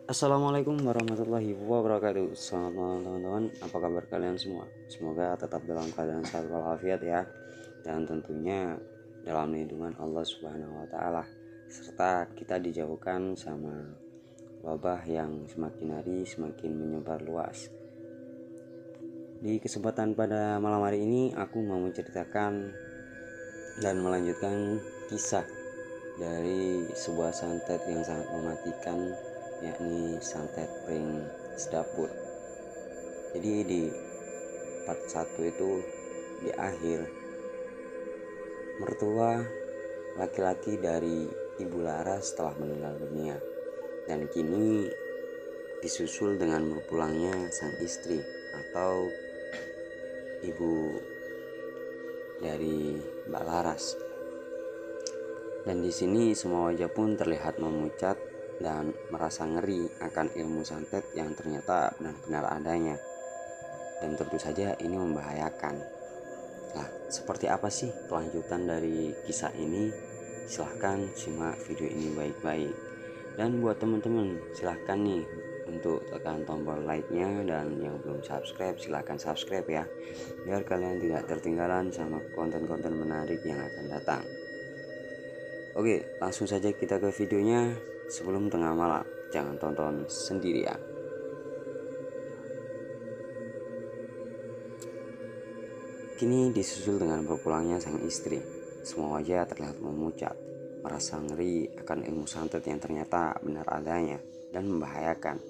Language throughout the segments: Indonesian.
Assalamualaikum warahmatullahi wabarakatuh. Selamat malam teman-teman. Apa kabar kalian semua? Semoga tetap dalam keadaan sehat walafiat ya. Dan tentunya dalam lindungan Allah Subhanahu wa taala. Serta kita dijauhkan sama wabah yang semakin hari semakin menyebar luas. Di kesempatan pada malam hari ini aku mau menceritakan dan melanjutkan kisah dari sebuah santet yang sangat mematikan, yakni santet pring sedapur. Jadi di part 1 itu, di akhir, mertua laki-laki dari Ibu Laras telah meninggal dunia, dan kini disusul dengan berpulangnya sang istri atau ibu dari Mbak Laras. Dan di sini semua wajah pun terlihat memucat dan merasa ngeri akan ilmu santet yang ternyata benar-benar adanya. Dan tentu saja ini membahayakan. Nah, seperti apa sih kelanjutan dari kisah ini? Silahkan simak video ini baik-baik. Dan buat teman-teman, silahkan nih untuk tekan tombol like-nya, dan yang belum subscribe silahkan subscribe ya, biar kalian tidak tertinggalan sama konten-konten menarik yang akan datang. Oke, langsung saja kita ke videonya. Sebelum tengah malam, jangan tonton sendirian. Kini disusul dengan berpulangnya sang istri. Semua wajah terlihat memucat, merasa ngeri akan ilmu santet yang ternyata benar adanya dan membahayakan.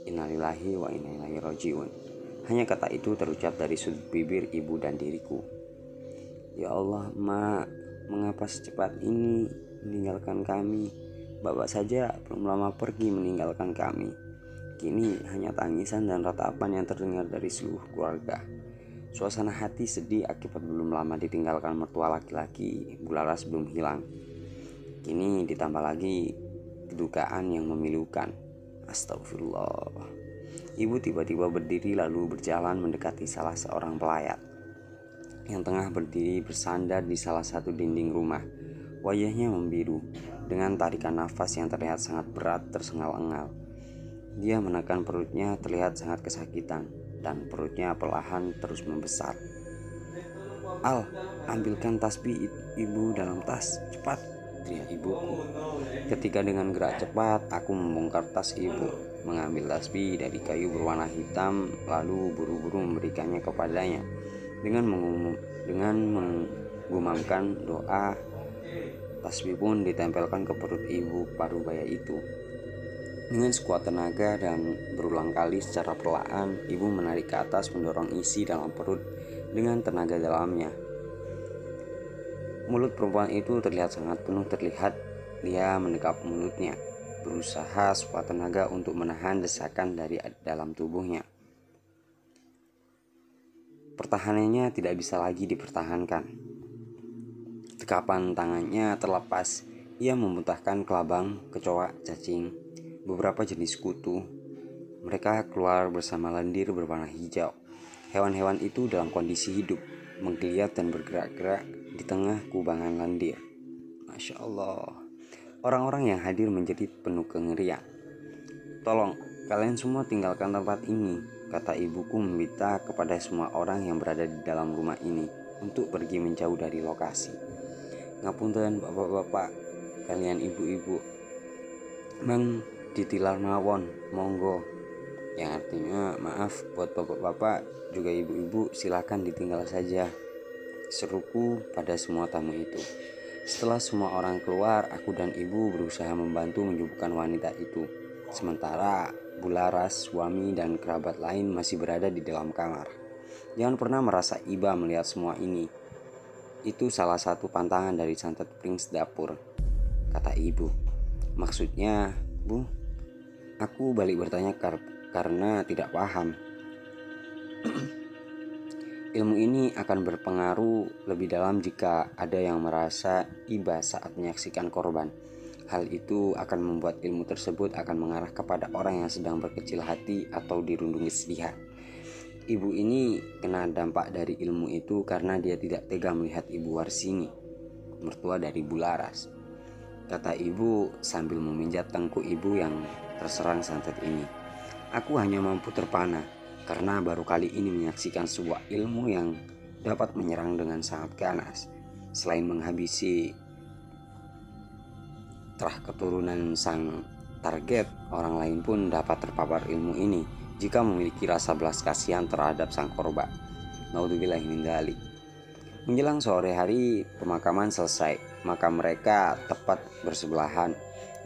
Innalillahi wa inna ilaihi rajiun. Hanya kata itu terucap dari sudut bibir ibu dan diriku. Ya Allah, Mak, mengapa secepat ini meninggalkan kami? Bapak saja belum lama pergi meninggalkan kami. Kini hanya tangisan dan ratapan yang terdengar dari seluruh keluarga. Suasana hati sedih akibat belum lama ditinggalkan mertua laki-laki Bu Laras belum hilang. Kini ditambah lagi kedukaan yang memilukan. Astagfirullah. Ibu tiba-tiba berdiri lalu berjalan mendekati salah seorang pelayat yang tengah berdiri bersandar di salah satu dinding rumah. Wajahnya membiru, dengan tarikan nafas yang terlihat sangat berat tersengal-engal. Dia menekan perutnya, terlihat sangat kesakitan, dan perutnya perlahan terus membesar. Al, ambilkan tasbih ibu dalam tas, cepat, teriak ibuku. Ketika dengan gerak cepat, aku membongkar tas ibu, mengambil tasbih dari kayu berwarna hitam, lalu buru-buru memberikannya kepadanya. Dengan menggumamkan doa, tasbih pun ditempelkan ke perut ibu parubaya itu. Dengan sekuat tenaga dan berulang kali secara perlahan, ibu menarik ke atas mendorong isi dalam perut dengan tenaga dalamnya. Mulut perempuan itu terlihat sangat penuh, terlihat dia mendekap mulutnya, berusaha sekuat tenaga untuk menahan desakan dari dalam tubuhnya. Pertahanannya tidak bisa lagi dipertahankan. Dekapan tangannya terlepas. Ia memuntahkan kelabang, kecoa, cacing, beberapa jenis kutu. Mereka keluar bersama lendir berwarna hijau. Hewan-hewan itu dalam kondisi hidup, menggeliat dan bergerak-gerak di tengah kubangan lendir. Masya Allah. Orang-orang yang hadir menjadi penuh kengerian. Tolong, kalian semua tinggalkan tempat ini, kata ibuku meminta kepada semua orang yang berada di dalam rumah ini untuk pergi menjauh dari lokasi. Ngapunten bapak-bapak, kalian ibu-ibu, mang ditilar mawon, monggo. Yang artinya maaf buat bapak-bapak juga ibu-ibu, silakan ditinggal saja, seruku pada semua tamu itu. Setelah semua orang keluar, aku dan ibu berusaha membantu menyembuhkan wanita itu. Sementara Bu Laras, suami dan kerabat lain masih berada di dalam kamar. Jangan pernah merasa iba melihat semua ini. Itu salah satu pantangan dari santet pring sedapur, kata ibu. Maksudnya, Bu? Aku balik bertanya karena tidak paham. Ilmu ini akan berpengaruh lebih dalam jika ada yang merasa iba saat menyaksikan korban. Hal itu akan membuat ilmu tersebut akan mengarah kepada orang yang sedang berkecil hati atau dirundung kesedihan. Ibu ini kena dampak dari ilmu itu karena dia tidak tega melihat Ibu Warsini, mertua dari Bu Laras. Kata ibu sambil meminjat tengkuk ibu yang terserang santet ini. Aku hanya mampu terpana karena baru kali ini menyaksikan sebuah ilmu yang dapat menyerang dengan sangat ganas. Selain menghabisi terah keturunan sang target, orang lain pun dapat terpapar ilmu ini jika memiliki rasa belas kasihan terhadap sang korban. Naudzubillahi min dzalik. Menjelang sore hari, pemakaman selesai, maka mereka tepat bersebelahan.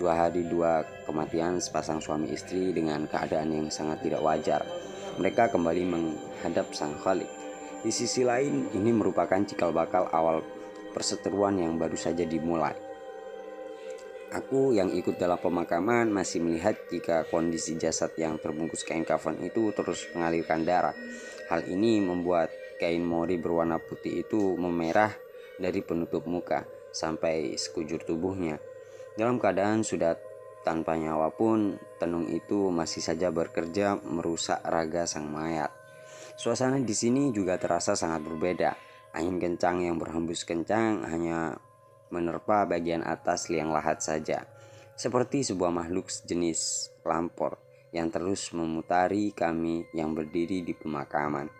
2 hari 2 kematian sepasang suami istri dengan keadaan yang sangat tidak wajar. Mereka kembali menghadap sang Khalik. Di sisi lain, ini merupakan cikal bakal awal perseteruan yang baru saja dimulai. Aku yang ikut dalam pemakaman masih melihat jika kondisi jasad yang terbungkus kain kafan itu terus mengalirkan darah. Hal ini membuat kain mori berwarna putih itu memerah dari penutup muka sampai sekujur tubuhnya. Dalam keadaan sudah tanpa nyawa pun, tenung itu masih saja bekerja merusak raga sang mayat. Suasana di sini juga terasa sangat berbeda. Angin kencang yang berhembus kencang hanya menerpa bagian atas liang lahat saja, seperti sebuah makhluk jenis lampor yang terus memutari kami yang berdiri di pemakaman.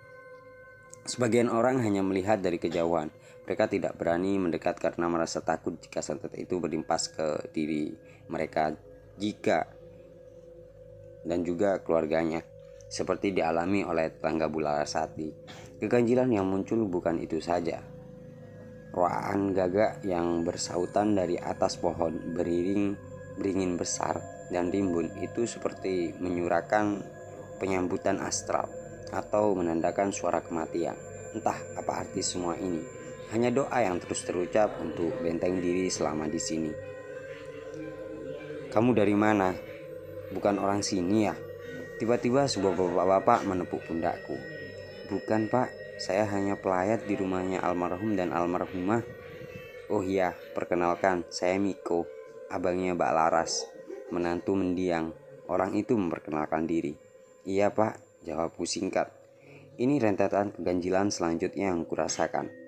Sebagian orang hanya melihat dari kejauhan. Mereka tidak berani mendekat karena merasa takut jika santet itu berimpas ke diri mereka dan juga keluarganya, seperti dialami oleh tetangga Bu Larasati. Keganjilan yang muncul bukan itu saja. Roaan gagak yang bersautan dari atas pohon beringin besar dan rimbun itu seperti menyuarakan penyambutan astral atau menandakan suara kematian. Entah apa arti semua ini. Hanya doa yang terus terucap untuk benteng diri selama di sini. Kamu dari mana? Bukan orang sini ya? Tiba-tiba sebuah bapak-bapak menepuk pundakku. Bukan pak, saya hanya pelayat di rumahnya almarhum dan almarhumah. Oh iya, perkenalkan, saya Miko, abangnya Mbak Laras, menantu mendiang. Orang itu memperkenalkan diri. Iya pak, jawabku singkat. Ini rentetan keganjilan selanjutnya yang kurasakan.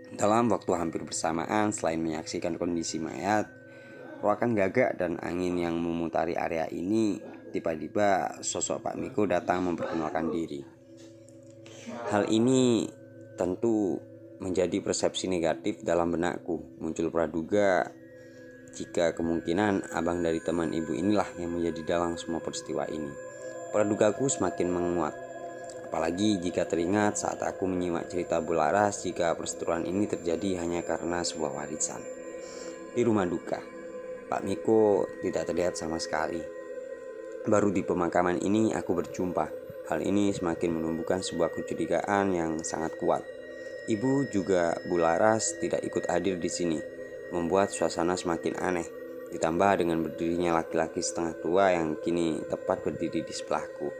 Dalam waktu hampir bersamaan, selain menyaksikan kondisi mayat, roakan gagak dan angin yang memutari area ini, tiba-tiba sosok Pak Miko datang memperkenalkan diri. Hal ini tentu menjadi persepsi negatif dalam benakku. Muncul praduga jika kemungkinan abang dari teman ibu inilah yang menjadi dalang semua peristiwa ini. Pradugaku semakin menguat. Apalagi jika teringat saat aku menyimak cerita Bu Laras jika perseteruan ini terjadi hanya karena sebuah warisan. Di rumah duka, Pak Miko tidak terlihat sama sekali. Baru di pemakaman ini aku berjumpa. Hal ini semakin menumbuhkan sebuah kecurigaan yang sangat kuat. Ibu juga Bu Laras tidak ikut hadir di sini, membuat suasana semakin aneh. Ditambah dengan berdirinya laki-laki setengah tua yang kini tepat berdiri di sebelahku.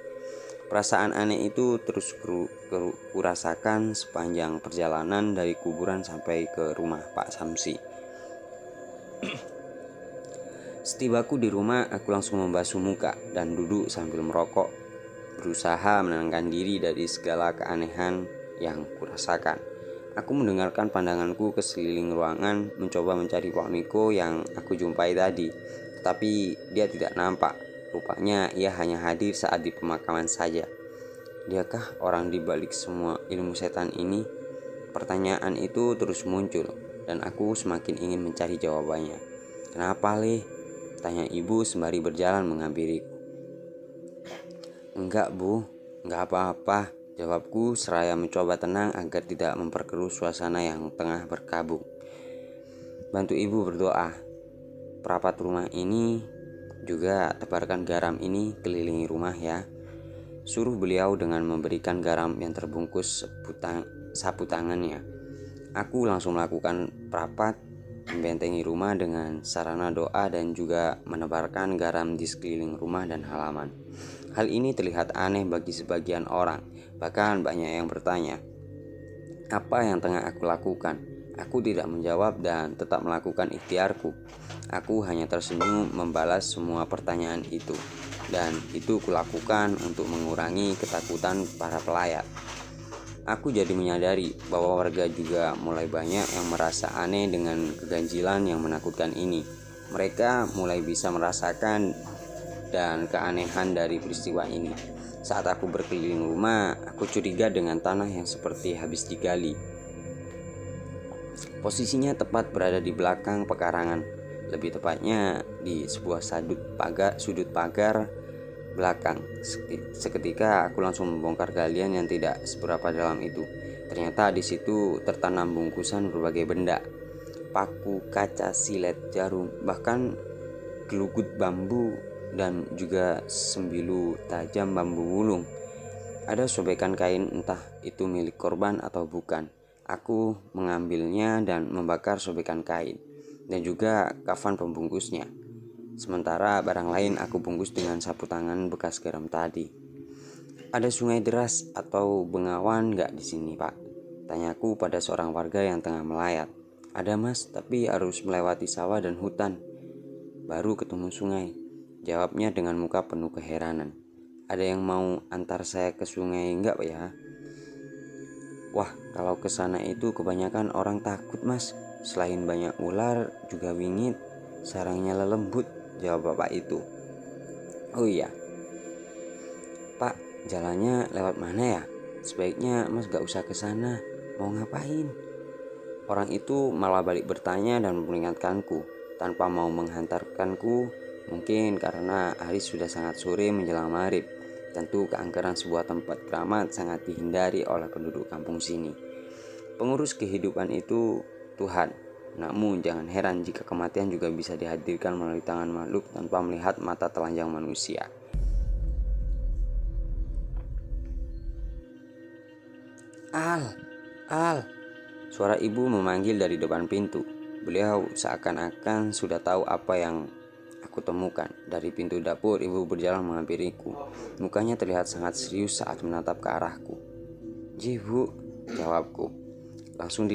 Perasaan aneh itu terus kurasakan sepanjang perjalanan dari kuburan sampai ke rumah Pak Samsi. Setibaku di rumah, aku langsung membasuh muka dan duduk sambil merokok, berusaha menenangkan diri dari segala keanehan yang kurasakan. Aku mendengarkan pandanganku ke sekeliling ruangan, mencoba mencari Pak Miko yang aku jumpai tadi, tetapi dia tidak nampak. Rupanya ia hanya hadir saat di pemakaman saja. Diakah orang di balik semua ilmu setan ini? Pertanyaan itu terus muncul dan aku semakin ingin mencari jawabannya. Kenapa leh? Tanya ibu sembari berjalan menghampiriku. Enggak bu, enggak apa-apa, jawabku seraya mencoba tenang agar tidak memperkeruh suasana yang tengah berkabung. Bantu ibu berdoa. Perapat rumah ini juga tebarkan garam ini kelilingi rumah ya. Suruh beliau dengan memberikan garam yang terbungkus sapu tangannya. Aku langsung melakukan perapat, membentengi rumah dengan sarana doa dan juga menebarkan garam di sekeliling rumah dan halaman. Hal ini terlihat aneh bagi sebagian orang. Bahkan banyak yang bertanya, apa yang tengah aku lakukan? Aku tidak menjawab dan tetap melakukan ikhtiarku. Aku hanya tersenyum membalas semua pertanyaan itu. Dan itu kulakukan untuk mengurangi ketakutan para pelayat. Aku jadi menyadari bahwa warga juga mulai banyak yang merasa aneh dengan keganjilan yang menakutkan ini. Mereka mulai bisa merasakan dan keanehan dari peristiwa ini. Saat aku berkeliling rumah, aku curiga dengan tanah yang seperti habis digali. Posisinya tepat berada di belakang pekarangan, lebih tepatnya di sebuah sudut pagar belakang. Seketika aku langsung membongkar galian yang tidak seberapa dalam itu. Ternyata di situ tertanam bungkusan berbagai benda, paku, kaca, silet, jarum, bahkan gelugut bambu dan juga sembilu tajam bambu wulung. Ada sobekan kain, entah itu milik korban atau bukan. Aku mengambilnya dan membakar sobekan kain dan juga kafan pembungkusnya. Sementara barang lain aku bungkus dengan sapu tangan bekas garam tadi. "Ada sungai deras atau bengawan gak di sini, Pak?" tanyaku pada seorang warga yang tengah melayat. "Ada, Mas, tapi harus melewati sawah dan hutan baru ketemu sungai," jawabnya dengan muka penuh keheranan. "Ada yang mau antar saya ke sungai enggak ya?" "Wah, kalau ke sana itu kebanyakan orang takut, Mas. Selain banyak ular, juga wingit, sarangnya lelembut," jawab bapak itu. "Oh iya, Pak, jalannya lewat mana ya? Sebaiknya Mas gak usah ke sana. Mau ngapain?" Orang itu malah balik bertanya dan memperingatkanku tanpa mau menghantarkanku. Mungkin karena hari sudah sangat sore menjelang maghrib. Tentu keangkeran sebuah tempat keramat sangat dihindari oleh penduduk kampung sini. Pengurus kehidupan itu Tuhan. Namun jangan heran jika kematian juga bisa dihadirkan melalui tangan makhluk tanpa melihat mata telanjang manusia. Al, suara ibu memanggil dari depan pintu. Beliau seakan-akan sudah tahu apa yang aku temukan. Dari pintu dapur, ibu berjalan menghampiriku. Mukanya terlihat sangat serius saat menatap ke arahku. "Ji, Bu," jawabku. Langsung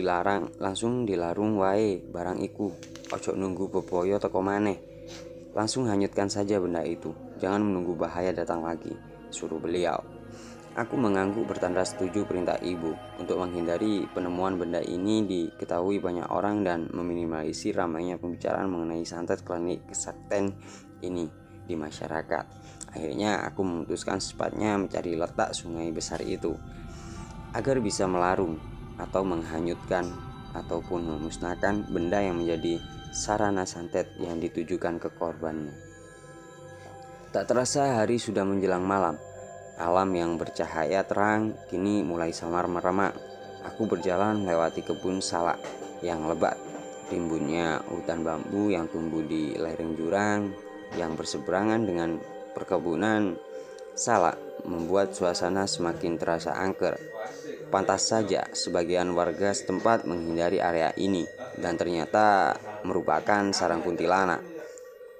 dilarung wae barang iku. Ojo nunggu beboyo teko maneh. Langsung hanyutkan saja benda itu. Jangan menunggu bahaya datang lagi, suruh beliau. Aku mengangguk bertanda setuju perintah ibu. Untuk menghindari penemuan benda ini diketahui banyak orang dan meminimalisir ramainya pembicaraan mengenai santet klinik kesakten ini di masyarakat. Akhirnya aku memutuskan secepatnya mencari letak sungai besar itu agar bisa melarung atau menghanyutkan ataupun memusnahkan benda yang menjadi sarana santet yang ditujukan ke korbannya. Tak terasa hari sudah menjelang malam. Alam yang bercahaya terang kini mulai samar meremak. Aku berjalan melewati kebun salak yang lebat. Rimbunnya hutan bambu yang tumbuh di lereng jurang yang berseberangan dengan perkebunan salak membuat suasana semakin terasa angker. Pantas saja sebagian warga setempat menghindari area ini dan ternyata merupakan sarang kuntilanak.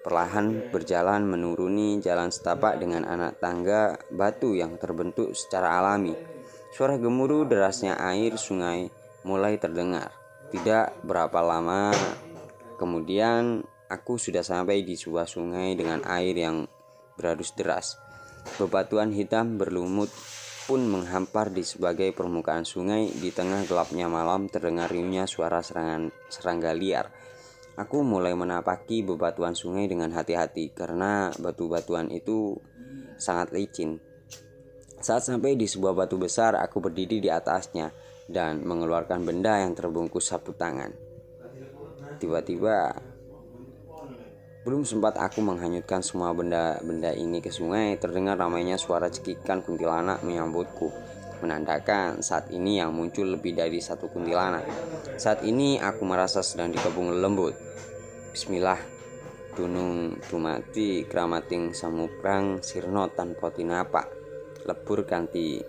Perlahan berjalan menuruni jalan setapak dengan anak tangga batu yang terbentuk secara alami. Suara gemuruh derasnya air sungai mulai terdengar. Tidak berapa lama kemudian aku sudah sampai di sebuah sungai dengan air yang berarus deras. Bebatuan hitam berlumut pun menghampar di sebagai permukaan sungai. Di tengah gelapnya malam terdengar riuhnya suara serangga liar. Aku mulai menapaki bebatuan sungai dengan hati-hati karena batu-batuan itu sangat licin. Saat sampai di sebuah batu besar, aku berdiri di atasnya dan mengeluarkan benda yang terbungkus sapu tangan. Tiba-tiba, belum sempat aku menghanyutkan semua benda-benda ini ke sungai, terdengar ramainya suara cekikan kuntilanak menyambutku, menandakan saat ini yang muncul lebih dari satu kuntilanak. Saat ini aku merasa sedang dikepung lembut. Bismillah, dunung dumati kramating samuprang sirno tanpa tinapa, lebur kanthi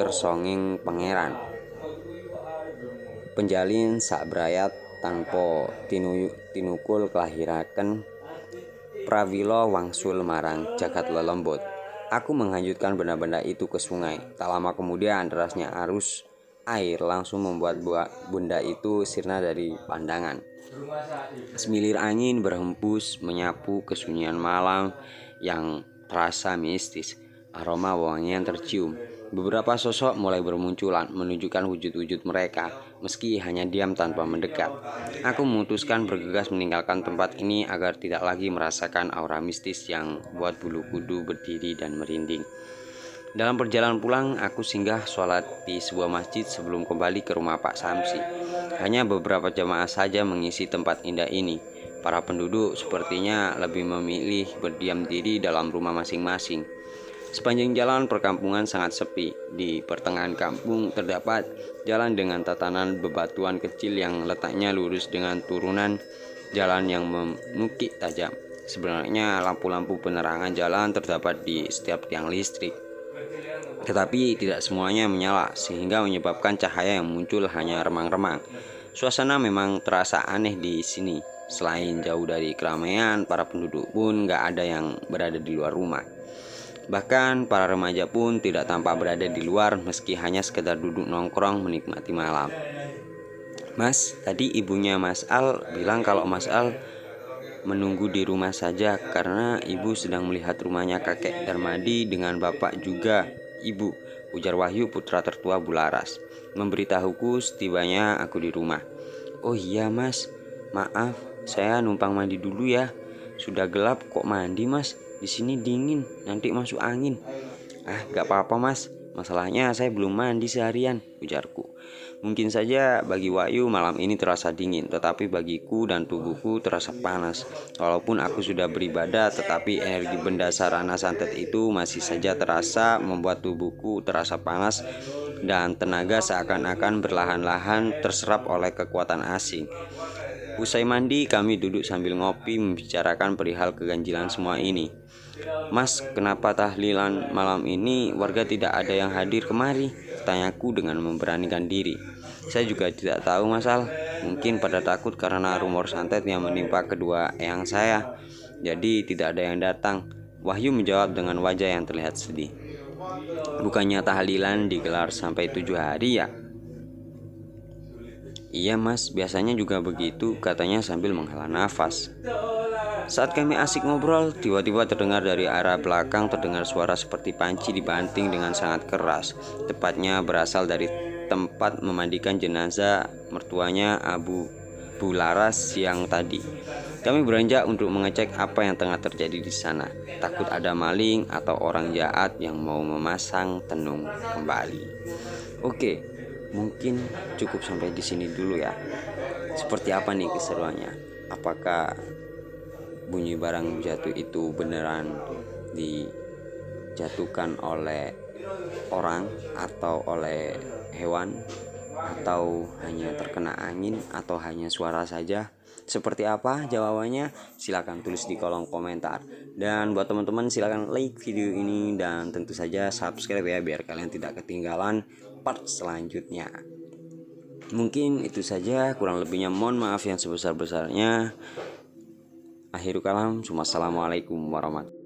kersonging pangeran. Penjalin sak brayat tanpa tinukul kelahiraken prawila wangsul marang jagat lelembut. Aku menghanyutkan benda-benda itu ke sungai. Tak lama kemudian derasnya arus air langsung membuat benda itu sirna dari pandangan. Semilir angin berhembus menyapu kesunyian malam yang terasa mistis. Aroma wangian tercium. Beberapa sosok mulai bermunculan menunjukkan wujud-wujud mereka, meski hanya diam tanpa mendekat. Aku memutuskan bergegas meninggalkan tempat ini agar tidak lagi merasakan aura mistis yang buat bulu kudu berdiri dan merinding. Dalam perjalanan pulang, aku singgah sholat di sebuah masjid sebelum kembali ke rumah Pak Samsi. Hanya beberapa jamaah saja mengisi tempat indah ini. Para penduduk sepertinya lebih memilih berdiam diri dalam rumah masing-masing. Sepanjang jalan perkampungan sangat sepi. Di pertengahan kampung terdapat jalan dengan tatanan bebatuan kecil yang letaknya lurus dengan turunan jalan yang menukik tajam. Sebenarnya lampu-lampu penerangan jalan terdapat di setiap tiang listrik, tetapi tidak semuanya menyala sehingga menyebabkan cahaya yang muncul hanya remang-remang. Suasana memang terasa aneh di sini. Selain jauh dari keramaian, para penduduk pun gak ada yang berada di luar rumah. Bahkan para remaja pun tidak tampak berada di luar meski hanya sekedar duduk nongkrong menikmati malam. Mas, tadi ibunya Mas Al bilang kalau Mas Al menunggu di rumah saja karena ibu sedang melihat rumahnya kakek Darmadi dengan bapak juga ibu, ujar Wahyu putra tertua Bularas, memberitahuku setibanya aku di rumah. Oh iya Mas, maaf, saya numpang mandi dulu ya. Sudah gelap kok mandi Mas, di sini dingin, nanti masuk angin. Ah, gak apa-apa Mas, masalahnya saya belum mandi seharian, ujarku. Mungkin saja bagi Wahyu malam ini terasa dingin, tetapi bagiku dan tubuhku terasa panas. Walaupun aku sudah beribadah, tetapi energi benda sarana santet itu masih saja terasa membuat tubuhku terasa panas dan tenaga seakan-akan berlahan-lahan terserap oleh kekuatan asing. Usai mandi, kami duduk sambil ngopi membicarakan perihal keganjilan semua ini. Mas, kenapa tahlilan malam ini warga tidak ada yang hadir kemari? Tanyaku dengan memberanikan diri. Saya juga tidak tahu Mas Al. Mungkin pada takut karena rumor santet yang menimpa kedua eyang saya. Jadi tidak ada yang datang. Wahyu menjawab dengan wajah yang terlihat sedih. Bukannya tahlilan digelar sampai 7 hari ya? Iya Mas, biasanya juga begitu, katanya sambil menghela nafas. Saat kami asik ngobrol, tiba-tiba terdengar dari arah belakang terdengar suara seperti panci dibanting dengan sangat keras. Tepatnya berasal dari tempat memandikan jenazah mertuanya Abu Bularas siang tadi. Kami beranjak untuk mengecek apa yang tengah terjadi di sana. Takut ada maling atau orang jahat yang mau memasang tenung kembali. Oke, mungkin cukup sampai di sini dulu ya. Seperti apa nih keseruannya? Apakah bunyi barang jatuh itu beneran dijatuhkan oleh orang atau oleh hewan, atau hanya terkena angin, atau hanya suara saja? Seperti apa jawabannya? Silahkan tulis di kolom komentar. Dan buat teman-teman silahkan like video ini dan tentu saja subscribe ya, biar kalian tidak ketinggalan part selanjutnya. Mungkin itu saja, kurang lebihnya mohon maaf yang sebesar-besarnya. Akhirul kalam, assalamualaikum warahmatullahi wabarakatuh.